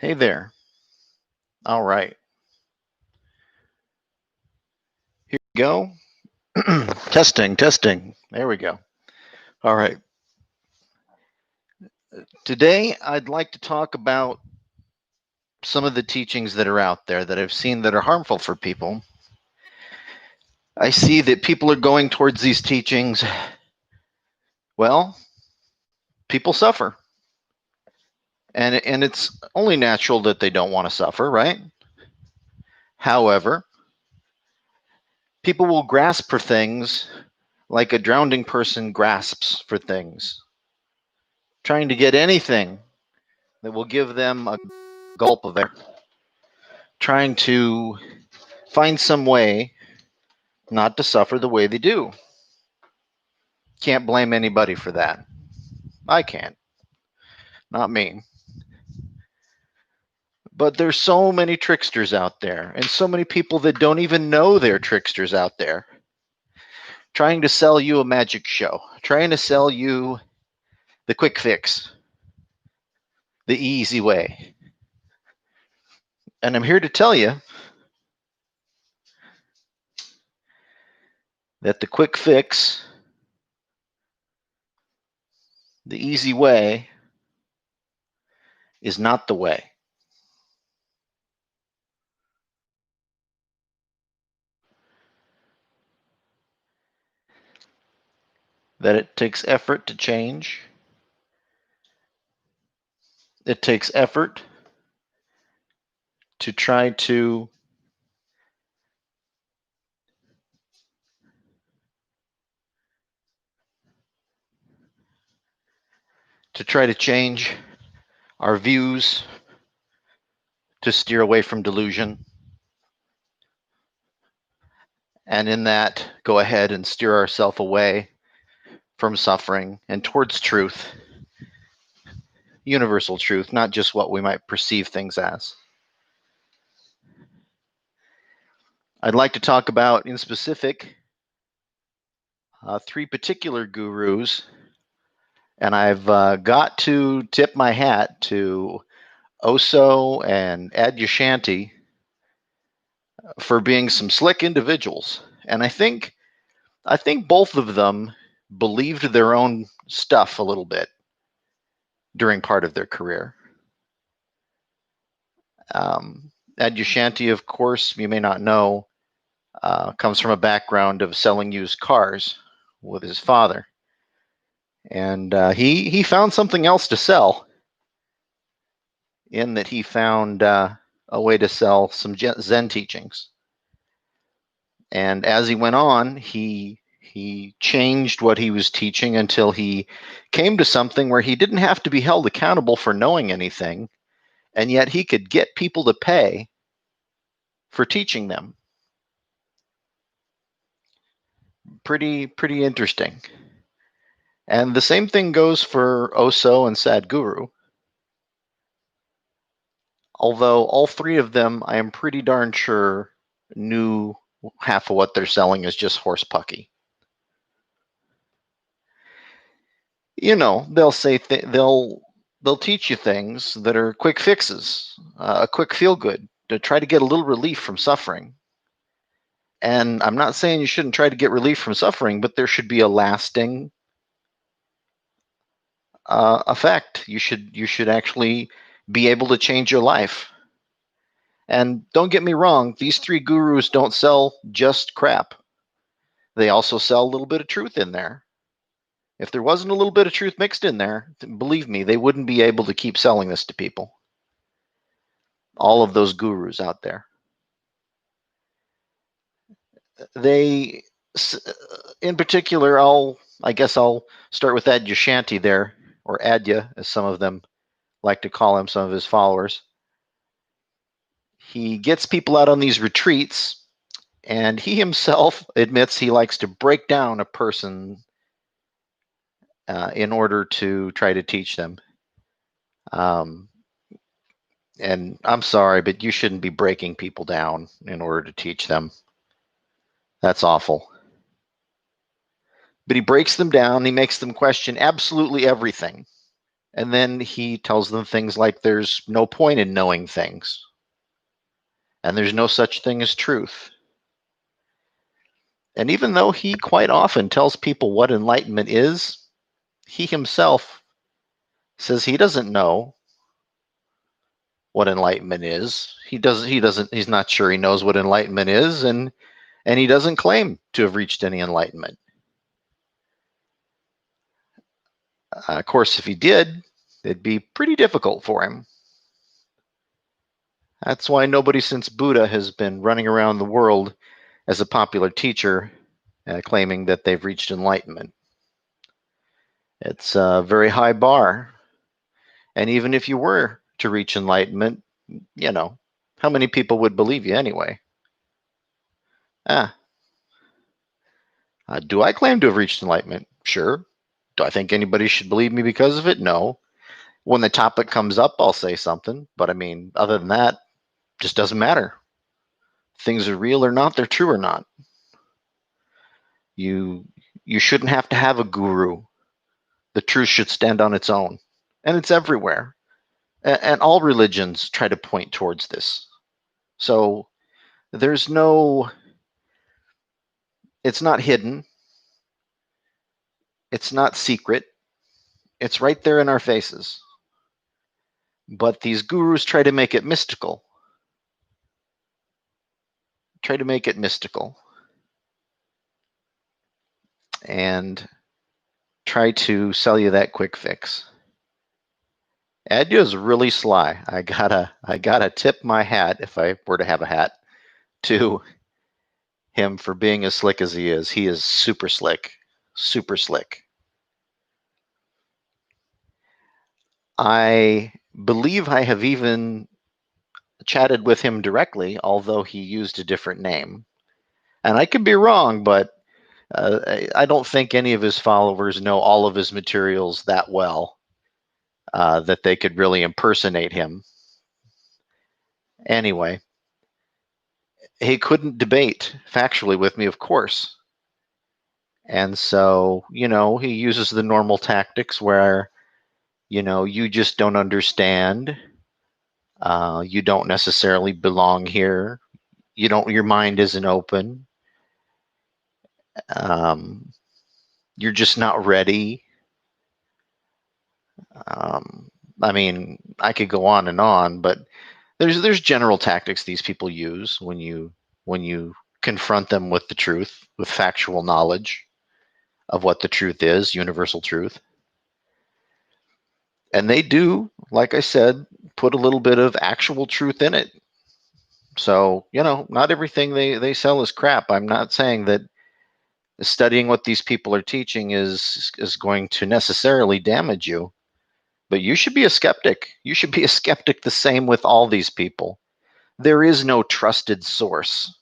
Hey there. All right. Here we go. Testing, testing. There we go. All right. Today, I'd like to talk about some of the teachings that are out there that I've seen that are harmful for people. I see that people are going towards these teachings. Well, people suffer. And it's only natural that they don't want to suffer, right? However, people will grasp for things like a drowning person grasps for things, trying to get anything that will give them a gulp of air, trying to find some way not to suffer the way they do. Can't blame anybody for that. I can't. Not me. But there's so many tricksters out there, and so many people that don't even know they're tricksters out there, trying to sell you a magic show, trying to sell you the quick fix, the easy way. And I'm here to tell you that the quick fix, the easy way, is not the way. That it takes effort to change. It takes effort to try to change our views, to steer away from delusion, and in that go ahead and steer ourselves away from suffering and towards truth, universal truth, not just what we might perceive things as. I'd like to talk about, in specific, three particular gurus, and I've got to tip my hat to Osho and Adyashanti for being some slick individuals. And I think both of them believed their own stuff a little bit during part of their career. Adyashanti, of course, you may not know, comes from a background of selling used cars with his father, and he found something else to sell. In that he found a way to sell some Zen teachings, and as he went on, he changed what he was teaching until he came to something where he didn't have to be held accountable for knowing anything, and yet he could get people to pay for teaching them. Pretty interesting. And the same thing goes for Osho and Sadguru. Although all three of them, I am pretty darn sure, knew half of what they're selling is just horse pucky. You know, they'll say they'll teach you things that are quick fixes, a quick feel good to try to get a little relief from suffering. And I'm not saying you shouldn't try to get relief from suffering, but there should be a lasting effect. You should actually be able to change your life. And don't get me wrong, these three gurus don't sell just crap. They also sell a little bit of truth in there. If there wasn't a little bit of truth mixed in there, believe me, they wouldn't be able to keep selling this to people. All of those gurus out there. They, in particular, I guess I'll start with Adyashanti there, or Adya, as some of them like to call him, some of his followers. He gets people out on these retreats, and he himself admits he likes to break down a person in order to try to teach them. And I'm sorry, but you shouldn't be breaking people down in order to teach them. That's awful. But he breaks them down. He makes them question absolutely everything. And then he tells them things like there's no point in knowing things, and there's no such thing as truth. And even though he quite often tells people what enlightenment is, he himself says he doesn't know what enlightenment is. He's not sure he knows what enlightenment is, and he doesn't claim to have reached any enlightenment. Of course, if he did, it'd be pretty difficult for him. That's why nobody since Buddha has been running around the world as a popular teacher claiming that they've reached enlightenment. It's a very high bar. And even if you were to reach enlightenment, how many people would believe you anyway? Do I claim to have reached enlightenment? Sure. Do I think anybody should believe me because of it? No. When the topic comes up, I'll say something. But I mean, other than that, just doesn't matter. Things are real or not, they're true or not. You shouldn't have to have a guru. The truth should stand on its own. And it's everywhere. And all religions try to point towards this. So there's no, it's not hidden. It's not secret. It's right there in our faces. But these gurus try to make it mystical. And try to sell you that quick fix. Adya is really sly. I gotta tip my hat, if I were to have a hat, to him for being as slick as he is. He is super slick. Super slick. I believe I have even chatted with him directly, although he used a different name. And I could be wrong, but I don't think any of his followers know all of his materials that well that they could really impersonate him. Anyway, he couldn't debate factually with me, of course. And so, he uses the normal tactics where, you just don't understand. You don't necessarily belong here. Your mind isn't open. You're just not ready. I mean, I could go on and on, but there's general tactics these people use when you confront them with the truth, with factual knowledge of what the truth is, universal truth. And they do, like I said, put a little bit of actual truth in it. So, not everything they sell is crap. I'm not saying that studying what these people are teaching is going to necessarily damage you. But you should be a skeptic. You should be a skeptic the same with all these people. There is no trusted source.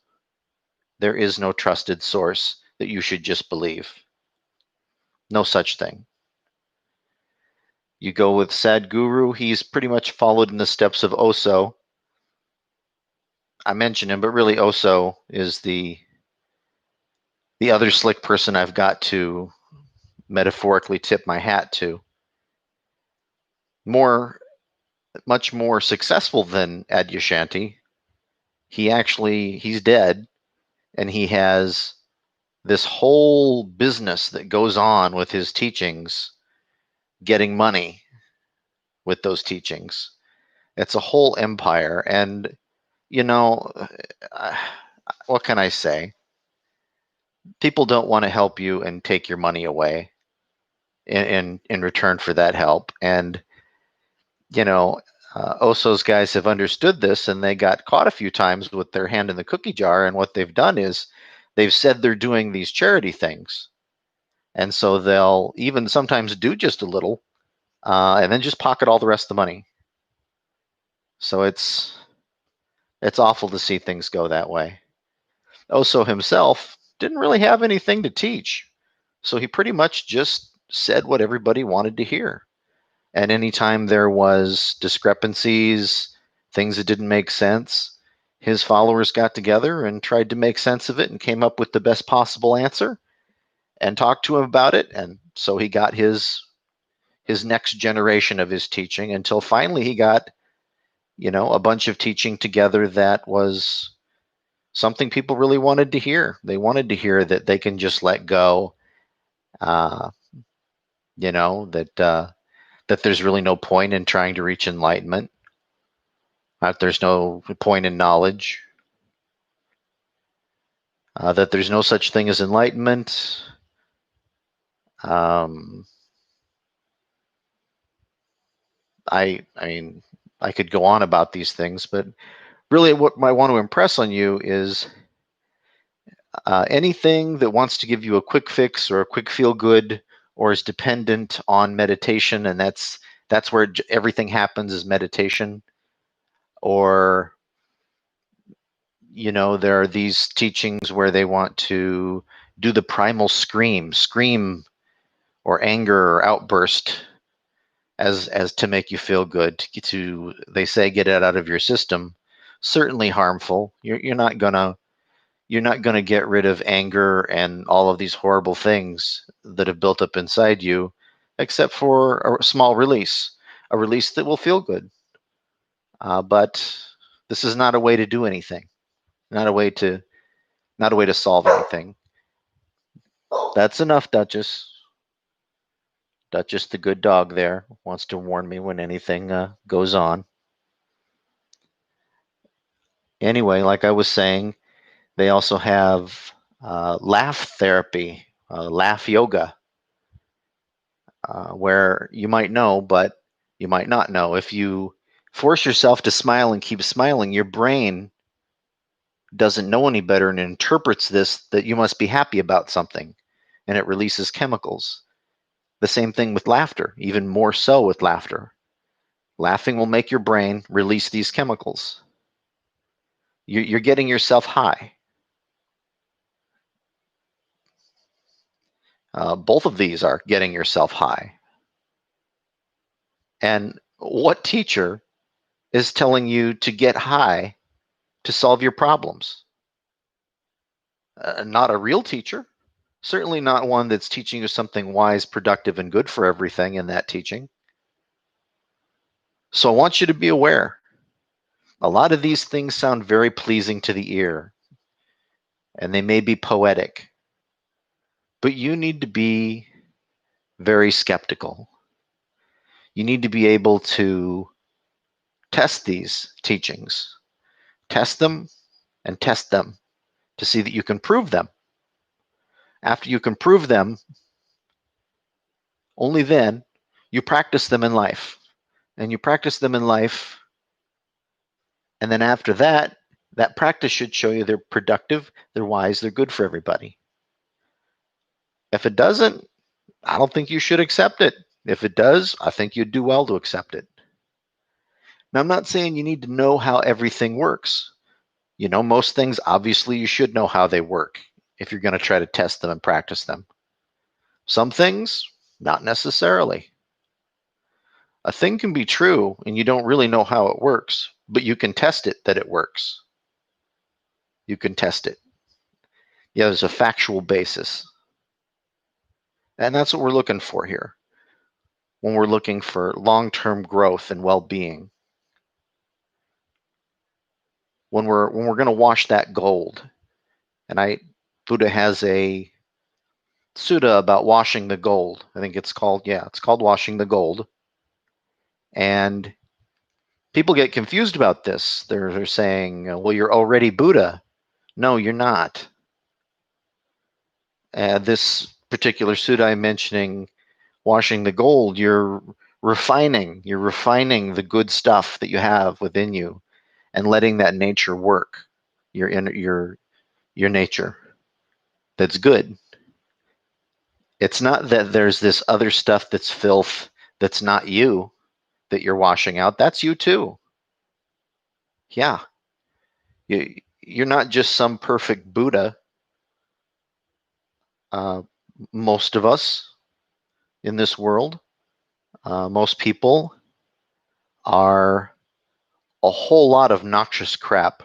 There is no trusted source that you should just believe. No such thing. You go with Sadguru, he's pretty much followed in the steps of Osho. I mentioned him, but really Osho is the other slick person I've got to metaphorically tip my hat to. Much more successful than Adyashanti. He's dead, and he has this whole business that goes on with his teachings, getting money with those teachings. It's a whole empire. And, what can I say? People don't want to help you and take your money away in return for that help. And, Osho's guys have understood this, and they got caught a few times with their hand in the cookie jar. And what they've done is they've said they're doing these charity things. And so they'll even sometimes do just a little and then just pocket all the rest of the money. So it's awful to see things go that way. Osho himself didn't really have anything to teach. So he pretty much just said what everybody wanted to hear. And anytime there was discrepancies, things that didn't make sense, his followers got together and tried to make sense of it and came up with the best possible answer and talked to him about it. And so he got his his next generation of his teaching, until finally he got, a bunch of teaching together that was something people really wanted to hear. They wanted to hear that they can just let go, uh, that there's really no point in trying to reach enlightenment, that there's no point in knowledge, that there's no such thing as enlightenment. Um, I mean, I could go on about these things, but really what I want to impress on you is anything that wants to give you a quick fix or a quick feel good, or is dependent on meditation, and that's where everything happens, is meditation. Or there are these teachings where they want to do the primal scream or anger or outburst as to make you feel good, to they say get it out of your system. Certainly harmful. You're not gonna get rid of anger and all of these horrible things that have built up inside you, except for a small release, a release that will feel good. But this is not a way to do anything. Not a way to solve anything. That's enough, Duchess. Duchess, the good dog there, wants to warn me when anything goes on. Anyway, like I was saying, they also have laugh therapy, laugh yoga, where you might know, but you might not know. If you force yourself to smile and keep smiling, your brain doesn't know any better and interprets this that you must be happy about something, and it releases chemicals. The same thing with laughter, even more so with laughter. Laughing will make your brain release these chemicals. You're getting yourself high. Both of these are getting yourself high. And what teacher is telling you to get high to solve your problems? Not a real teacher. Certainly not one that's teaching you something wise, productive, and good for everything in that teaching. So I want you to be aware. A lot of these things sound very pleasing to the ear, and they may be poetic, but you need to be very skeptical. You need to be able to test these teachings, test them and test them to see that you can prove them. After you can prove them, only then you practice them in life. And you practice them in life, and then after that, that practice should show you they're productive, they're wise, they're good for everybody. If it doesn't, I don't think you should accept it. If it does, I think you'd do well to accept it. Now, I'm not saying you need to know how everything works. Most things, obviously, you should know how they work if you're going to try to test them and practice them. Some things, not necessarily. A thing can be true and you don't really know how it works, but you can test it that it works. You can test it. Yeah, there's a factual basis. And that's what we're looking for here when we're looking for long-term growth and well-being. When we're going to wash that gold. And Buddha has a sutta about washing the gold. I think it's called washing the gold. And people get confused about this. They're saying, well, you're already Buddha. No, you're not. This particular sutta I'm mentioning, washing the gold, you're refining the good stuff that you have within you and letting that nature work, your nature that's good. It's not that there's this other stuff that's filth that's not you that you're washing out. That's you too. Yeah. You're not just some perfect Buddha. Most of us in this world, most people are a whole lot of noxious crap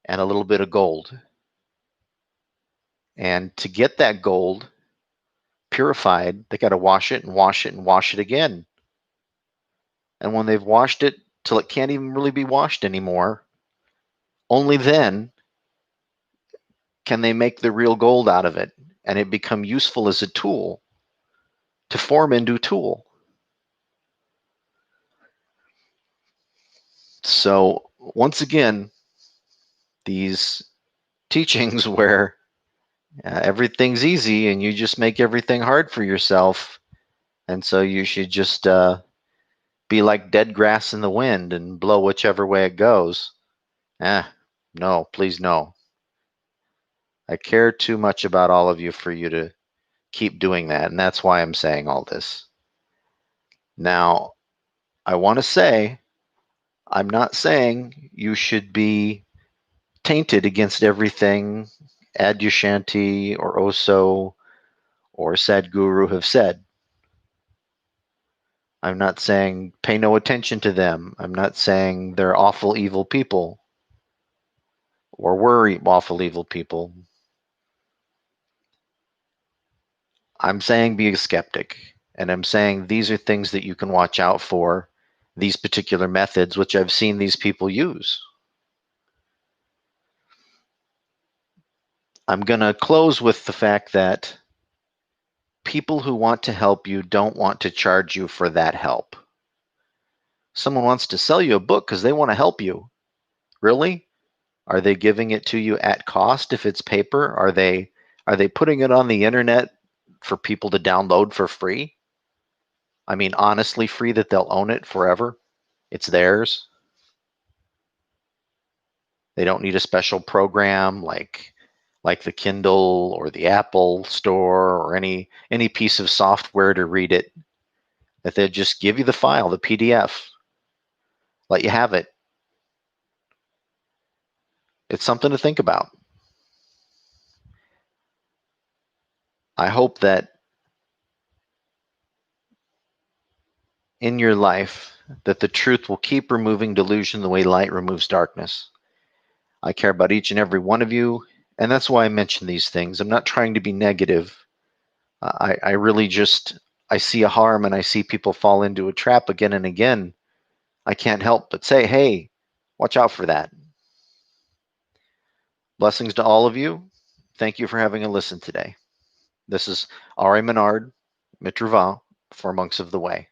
and a little bit of gold. And to get that gold, purified, they got to wash it and wash it and wash it again. And when they've washed it till it can't even really be washed anymore, only then can they make the real gold out of it and it become useful as a tool to form into a tool. So once again, these teachings where everything's easy and you just make everything hard for yourself, and so you should just be like dead grass in the wind and blow whichever way it goes. No, please no. I care too much about all of you for you to keep doing that, and that's why I'm saying all this. Now, I want to say, I'm not saying you should be tainted against everything Adyashanti or Osho or Sadguru have said. I'm not saying pay no attention to them. I'm not saying they're awful, evil people or were awful, evil people. I'm saying be a skeptic. And I'm saying these are things that you can watch out for, these particular methods, which I've seen these people use. I'm going to close with the fact that people who want to help you don't want to charge you for that help. Someone wants to sell you a book because they want to help you. Really? Are they giving it to you at cost if it's paper? Are they putting it on the internet for people to download for free? I mean, honestly free, that they'll own it forever? It's theirs. They don't need a special program like the Kindle or the Apple Store or any piece of software to read it. That they'll just give you the file, the PDF, let you have it. It's something to think about. I hope that in your life that the truth will keep removing delusion the way light removes darkness. I care about each and every one of you, and that's why I mention these things. I'm not trying to be negative. I really just, I see a harm and I see people fall into a trap again and again. I can't help but say, hey, watch out for that. Blessings to all of you. Thank you for having a listen today. This is R A Manard, Mitra Yah, for Monks of the Way.